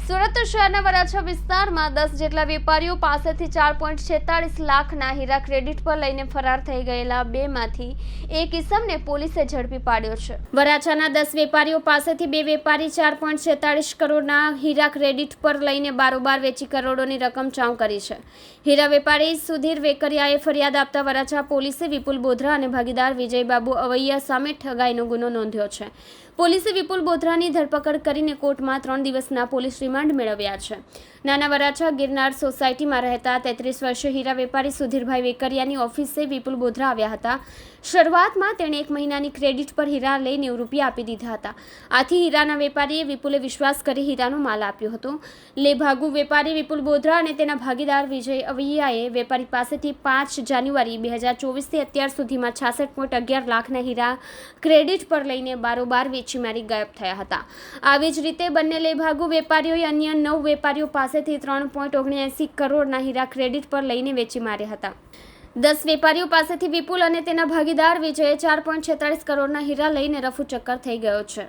સુરત શહેરના વરાછા વિસ્તારમાં 10 જેટલા વેપારીઓ પાસેથી 4.46 લાખના હીરા ક્રેડિટ પર લઈને ફરાર થઈ ગયેલા બેમાંથી એક ઇસમને પોલીસે ઝડપી પાડ્યો છે। વરાછાના 10 વેપારીઓ પાસેથી બે વેપારી 4.46 કરોડના હીરા ક્રેડિટ પર લઈને બારોબાર વેચી કરોડોની રકમ ચાઉ કરી છે। હીરા વેપારી સુધીર વેકરિયાએ ફરિયાદ આપતા વરાછા પોલીસે વિપુલ બોધરા અને ભાગીદાર વિજયબાબુ અવૈયા સામે ઠગાઈનો ગુનો નોંધ્યો છે। પોલીસે વિપુલ બોધરાની ધરપકડ કરીને કોર્ટમાં 3 દિવસના પોલીસ રિમાન્ડ મેળવ્યા છે। નાના વરાછા ગિરનાર સોસાયટીમાં રહેતા 33 વર્ષીય હીરા વેપારી સુધીરભાઈ વેકરિયાની ઓફિસે વિપુલ બોધરા આવ્યા હતા। શરૂઆતમાં તેણે 1 મહિનાની ક્રેડિટ પર હીરા લઈ 90 રૂપિયા આપી દીધા હતા। આથી હીરાના વેપારીએ વિપુલે વિશ્વાસ કરી હીરાનો માલ આપ્યો હતો। લેભાગુ વેપારી વિપુલ બોધરા અને તેના ભાગીદાર વિજય અવૈયાએ વેપારી પાસેથી 5 જાન્યુઆરી 2024થી અત્યાર સુધીમાં 66.11 લાખના હીરા ક્રેડિટ પર લઈને બારોબાર વેચી મારી ગાયબ થયા હતા। આવી જ રીતે બંને લેભાગુ વેપારીઓએ અન્ય 9 વેપારીઓ પાસેથી 3.79 કરોડના હીરા ક્રેડિટ પર લઈને વેચી માર્યા હતા। 10 વેપારીઓ પાસેથી વિપુલ અને તેના ભાગીદાર વિજયે 4.46 કરોડના હીરા લઈને રફુ ચક્કર થઈ ગયો છે।